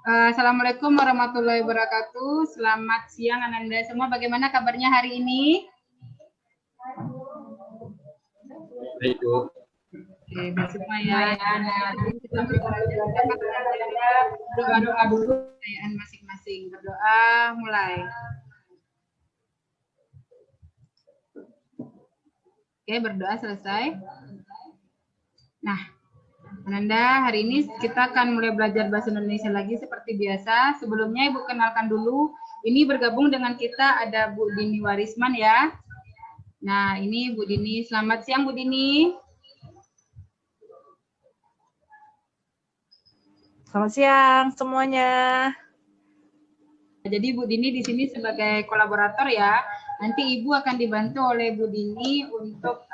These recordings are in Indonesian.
Assalamualaikum warahmatullahi wabarakatuh. Selamat siang Ananda semua. Bagaimana kabarnya hari ini? Baik, Bu. Oke, baik semua ya. Nah, kita berdoa dulu pertanyaan masing-masing. Berdoa mulai. Oke, berdoa selesai. Nah, Ananda, hari ini kita akan mulai belajar bahasa Indonesia lagi seperti biasa. Sebelumnya Ibu kenalkan dulu, ini bergabung dengan kita ada Bu Dini Warisman ya. Nah, ini Bu Dini. Selamat siang Bu Dini. Selamat siang semuanya. Jadi Bu Dini di sini sebagai kolaborator ya. Nanti Ibu akan dibantu oleh Bu Dini untuk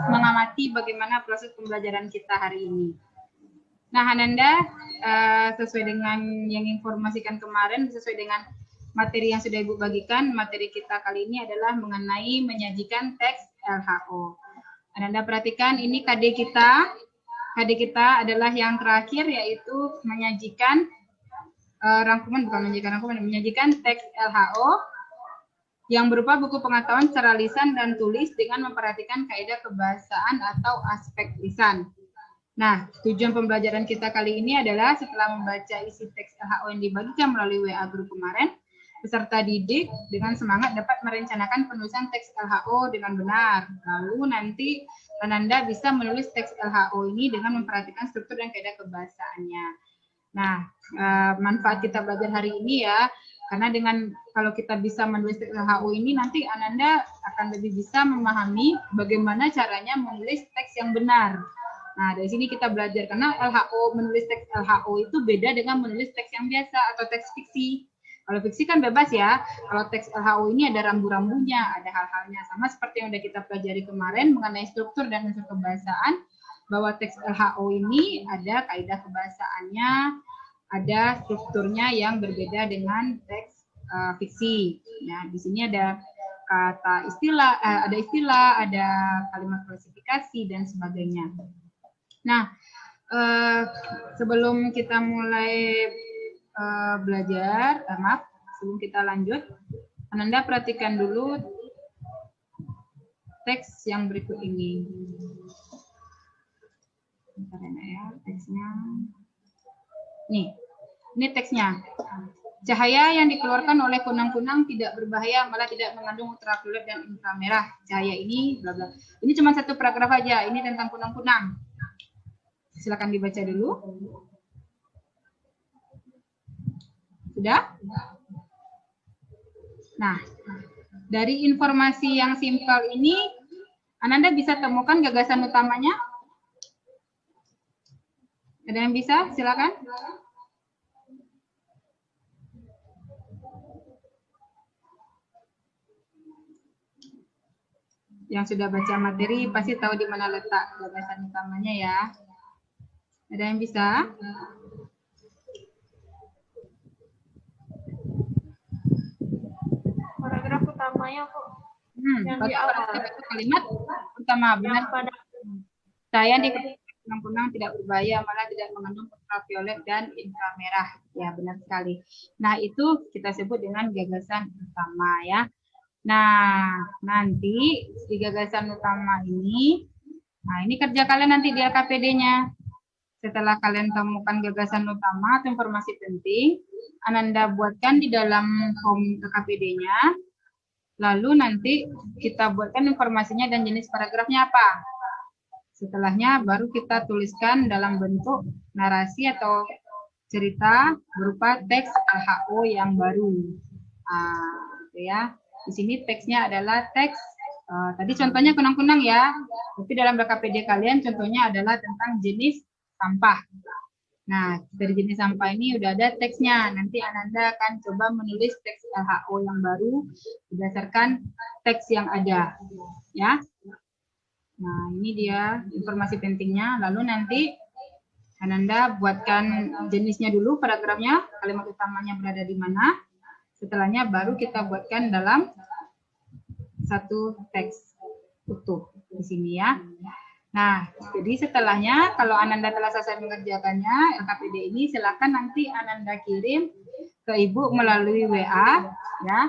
mengamati bagaimana proses pembelajaran kita hari ini. Nah, Ananda, sesuai dengan yang informasikan kemarin, sesuai dengan materi yang sudah Ibu bagikan, materi kita kali ini adalah mengenai menyajikan teks LHO. Ananda perhatikan, ini KD kita. KD kita adalah yang terakhir, yaitu menyajikan menyajikan teks LHO yang berupa buku pengetahuan secara lisan dan tulis dengan memperhatikan kaidah kebahasaan atau aspek lisan. Nah, tujuan pembelajaran kita kali ini adalah setelah membaca isi teks LHO yang dibagikan melalui WA Group kemarin, peserta didik dengan semangat dapat merencanakan penulisan teks LHO dengan benar. Lalu nanti Ananda bisa menulis teks LHO ini dengan memperhatikan struktur dan kaidah kebahasaannya. Nah, manfaat kita belajar hari ini ya, karena dengan kalau kita bisa menulis teks LHO ini, nanti Ananda akan lebih bisa memahami bagaimana caranya menulis teks yang benar. Nah, dari sini kita belajar, karena menulis teks LHO itu beda dengan menulis teks yang biasa atau teks fiksi. Kalau fiksi kan bebas ya, kalau teks LHO ini ada rambu-rambunya, ada hal-halnya. Sama seperti yang udah kita pelajari kemarin mengenai struktur dan unsur kebahasaan, bahwa teks LHO ini ada kaidah kebahasaannya, ada strukturnya yang berbeda dengan teks fiksi. Nah, di sini ada kata istilah, ada kalimat klasifikasi dan sebagainya. Nah, sebelum kita mulai belajar, sebelum kita lanjut, Ananda perhatikan dulu teks yang berikut ini. Bentar ya, teksnya. Nih, ini teksnya. Cahaya yang dikeluarkan oleh kunang-kunang tidak berbahaya, malah tidak mengandung ultraviolet dan inframerah. Cahaya ini, bla bla. Ini cuma satu paragraf aja. Ini tentang kunang-kunang. Silakan dibaca dulu. Sudah? Nah, dari informasi yang simpel ini, Ananda bisa temukan gagasan utamanya. Ada yang bisa? Silakan. Yang sudah baca materi pasti tahu di mana letak gagasan utamanya ya. Ada yang bisa? Paragraf utamanya kok. Yang di awal. Kalimat utama benar. Saya di kunang-kunang tidak berbahaya, malah tidak mengandung ultraviolet dan inframerah. Ya, benar sekali. Nah, itu kita sebut dengan gagasan utama ya. Nah, nanti di gagasan utama ini, nah ini kerja kalian nanti di LKPD-nya. Setelah kalian temukan gagasan utama atau informasi penting, Ananda buatkan di dalam form LKPD-nya. Lalu nanti kita buatkan informasinya dan jenis paragrafnya apa. Setelahnya baru kita tuliskan dalam bentuk narasi atau cerita berupa teks LHO yang baru. Gitu ya. Di sini teksnya adalah teks, tadi contohnya kunang-kunang ya, tapi dalam LKPD kalian contohnya adalah tentang jenis sampah. Nah, dari jenis sampah ini udah ada teksnya. Nanti Ananda akan coba menulis teks LHO yang baru berdasarkan teks yang ada. Ya. Nah, ini dia informasi pentingnya. Lalu nanti Ananda buatkan jenisnya dulu, paragrafnya, kalimat utamanya berada di mana. Setelahnya baru kita buatkan dalam satu teks utuh di sini ya. Nah, jadi setelahnya kalau Ananda telah selesai mengerjakannya, LKPD ini silakan nanti Ananda kirim ke Ibu melalui WA, ya.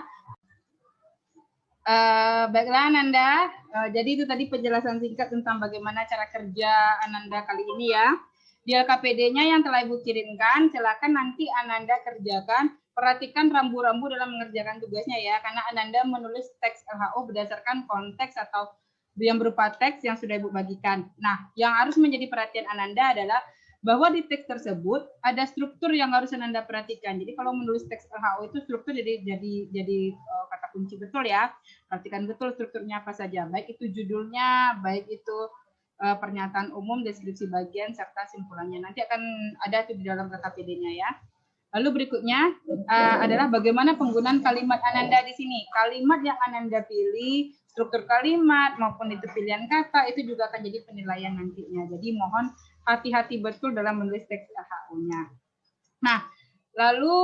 Baiklah Ananda, jadi itu tadi penjelasan singkat tentang bagaimana cara kerja Ananda kali ini ya. Di LKPD-nya yang telah Ibu kirimkan, silakan nanti Ananda kerjakan, perhatikan rambu-rambu dalam mengerjakan tugasnya ya, karena Ananda menulis teks LHO berdasarkan konteks atau yang berupa teks yang sudah Ibu bagikan. Nah, yang harus menjadi perhatian Ananda adalah bahwa di teks tersebut ada struktur yang harus Ananda perhatikan. Jadi kalau menulis teks LHO itu struktur jadi kata kunci betul ya. Perhatikan betul strukturnya apa saja, baik itu judulnya, baik itu pernyataan umum, deskripsi bagian, serta simpulannya. Nanti akan ada itu di dalam KKPD-nya ya. Lalu berikutnya adalah bagaimana penggunaan kalimat Ananda di sini. Kalimat yang Ananda pilih, struktur kalimat maupun itu pilihan kata itu juga akan jadi penilaian nantinya. Jadi mohon hati-hati betul dalam menulis teks LHO-nya. Nah, lalu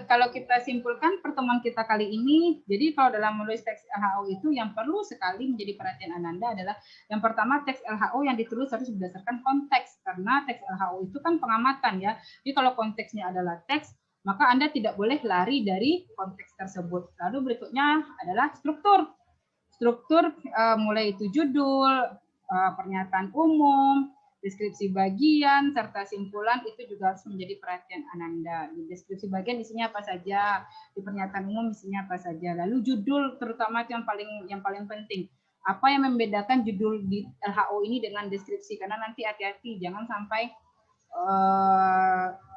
kalau kita simpulkan pertemuan kita kali ini, jadi kalau dalam menulis teks LHO itu yang perlu sekali menjadi perhatian Ananda adalah yang pertama teks LHO yang ditulis harus berdasarkan konteks, karena teks LHO itu kan pengamatan ya. Jadi kalau konteksnya adalah teks, maka Anda tidak boleh lari dari konteks tersebut. Lalu berikutnya adalah struktur. Struktur mulai itu judul, pernyataan umum, deskripsi bagian, serta simpulan itu juga harus menjadi perhatian Ananda. Di deskripsi bagian isinya apa saja, di pernyataan umum isinya apa saja. Lalu judul terutama itu yang paling penting. Apa yang membedakan judul di LHO ini dengan deskripsi? Karena nanti hati-hati, jangan sampai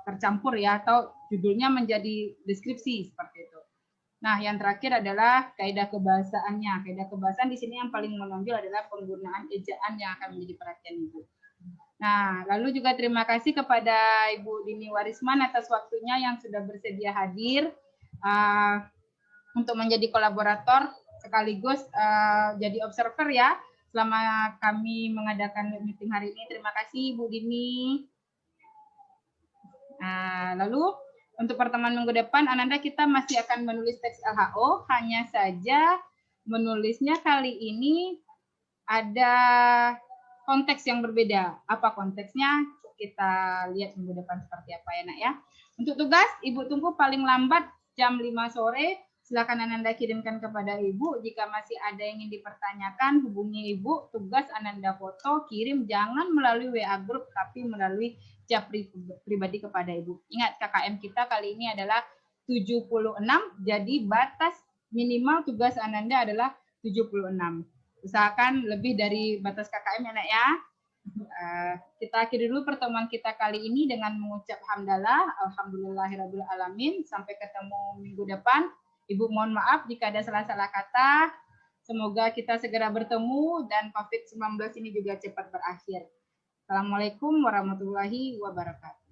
tercampur ya, atau judulnya menjadi deskripsi seperti itu. Nah, yang terakhir adalah kaidah kebahasaannya. Kaidah kebahasaan di sini yang paling menonjol adalah penggunaan ejaan yang akan menjadi perhatian Ibu. Nah, lalu juga terima kasih kepada Ibu Dini Warisman atas waktunya yang sudah bersedia hadir untuk menjadi kolaborator sekaligus jadi observer ya selama kami mengadakan meeting hari ini. Terima kasih Ibu Dini. Nah, lalu untuk pertemuan minggu depan, Ananda kita masih akan menulis teks LHO, hanya saja menulisnya kali ini ada konteks yang berbeda. Apa konteksnya? Kita lihat minggu depan seperti apa ya nak ya. Untuk tugas, Ibu tunggu paling lambat jam 5 sore. Silakan Ananda kirimkan kepada Ibu. Jika masih ada yang ingin dipertanyakan, hubungi Ibu. Tugas Ananda foto, kirim jangan melalui WA grup, tapi melalui chat pribadi kepada Ibu. Ingat KKM kita kali ini adalah 76, jadi batas minimal tugas Ananda adalah 76. Usahakan lebih dari batas KKM ya nak ya. Kita akhiri dulu pertemuan kita kali ini dengan mengucap hamdalah, alhamdulillahirabbil alamin. Sampai ketemu minggu depan. Ibu mohon maaf jika ada salah-salah kata. Semoga kita segera bertemu dan COVID-19 ini juga cepat berakhir. Assalamualaikum warahmatullahi wabarakatuh.